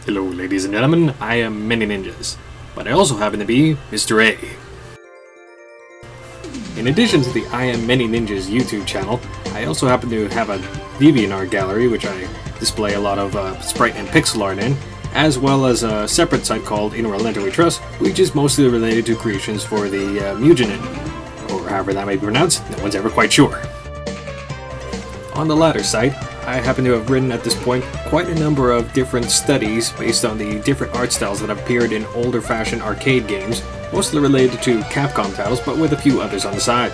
Hello ladies and gentlemen, I am Many Ninjas, but I also happen to be Mr. A. In addition to the I Am Many Ninjas YouTube channel, I also happen to have a DeviantArt gallery which I display a lot of sprite and pixel art in, as well as a separate site called In Relento We Trust, which is mostly related to creations for the Mugenin, or however that may be pronounced, no one's ever quite sure. On the latter site, I happen to have written at this point quite a number of different studies based on the different art styles that have appeared in older fashioned arcade games, mostly related to Capcom titles, but with a few others on the side.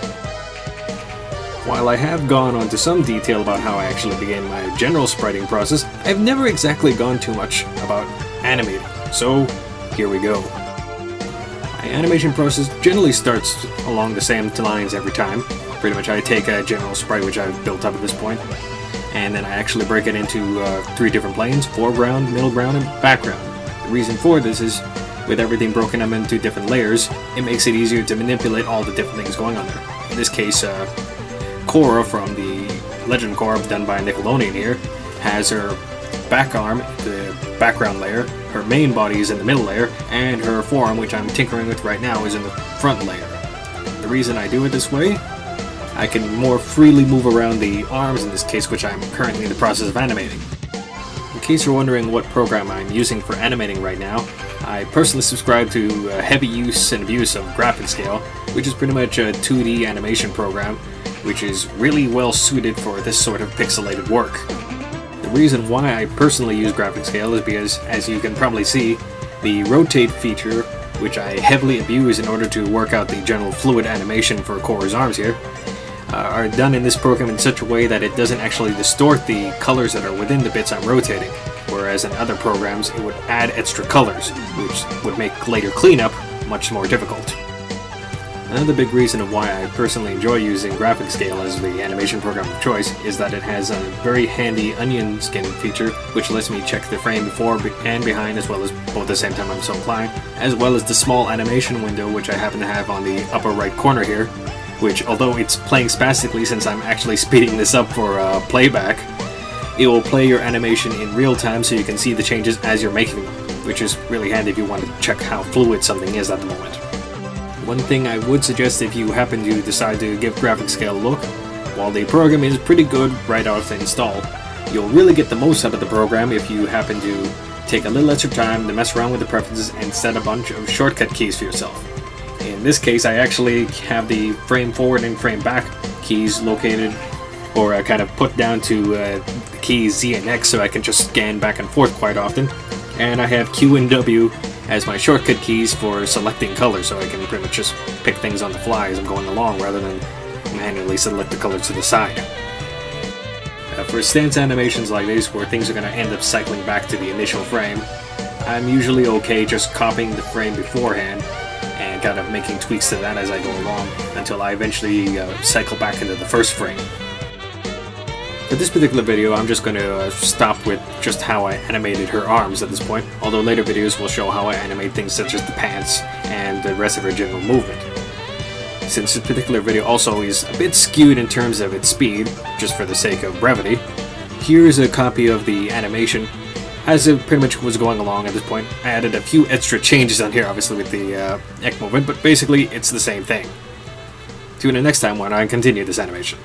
While I have gone on to some detail about how I actually began my general spriting process, I've never exactly gone too much about animating, so here we go. My animation process generally starts along the same lines every time. Pretty much I take a general sprite which I've built up at this point, and then I actually break it into 3 different planes: foreground, middle ground, and background. The reason for this is, with everything broken up into different layers, it makes it easier to manipulate all the different things going on there. In this case, Korra from the Legend Korra done by Nickelodeon here has her back arm, the background layer, her main body is in the middle layer, and her forearm, which I'm tinkering with right now, is in the front layer. The reason I do it this way, I can more freely move around the arms in this case, which I'm currently in the process of animating. In case you're wondering what program I'm using for animating right now, I personally subscribe to heavy use and abuse of GraphicsCale, which is pretty much a 2D animation program, which is really well suited for this sort of pixelated work. The reason why I personally use GraphicsCale is because, as you can probably see, the rotate feature, which I heavily abuse in order to work out the general fluid animation for Korra's arms here, are done in this program in such a way that it doesn't actually distort the colors that are within the bits I'm rotating, whereas in other programs it would add extra colors, which would make later cleanup much more difficult. Another big reason of why I personally enjoy using GraphicsCale as the animation program of choice is that it has a very handy onion skin feature, which lets me check the frame before and behind, as well as both at the same time I'm so inclined, as well as the small animation window which I happen to have on the upper right corner here, which, although it's playing spastically since I'm actually speeding this up for playback, it will play your animation in real time so you can see the changes as you're making them, which is really handy if you want to check how fluid something is at the moment. One thing I would suggest if you happen to decide to give GraphicsCale a look, while the program is pretty good right out of the install, you'll really get the most out of the program if you happen to take a little extra time to mess around with the preferences and set a bunch of shortcut keys for yourself. In this case, I actually have the frame forward and frame back keys located, or kind of put down to the keys Z and X so I can just scan back and forth quite often. And I have Q and W as my shortcut keys for selecting colors, so I can pretty much just pick things on the fly as I'm going along rather than manually select the colors to the side. For stance animations like this, where things are going to end up cycling back to the initial frame, I'm usually okay just copying the frame beforehand and kind of making tweaks to that as I go along until I eventually cycle back into the first frame. For this particular video, I'm just going to stop with just how I animated her arms at this point, although later videos will show how I animate things such as the pants and the rest of her general movement. Since this particular video also is a bit skewed in terms of its speed, just for the sake of brevity, here's a copy of the animation as it pretty much was going along at this point. I added a few extra changes on here, obviously with the neck movement, but basically it's the same thing. Tune in next time when I continue this animation.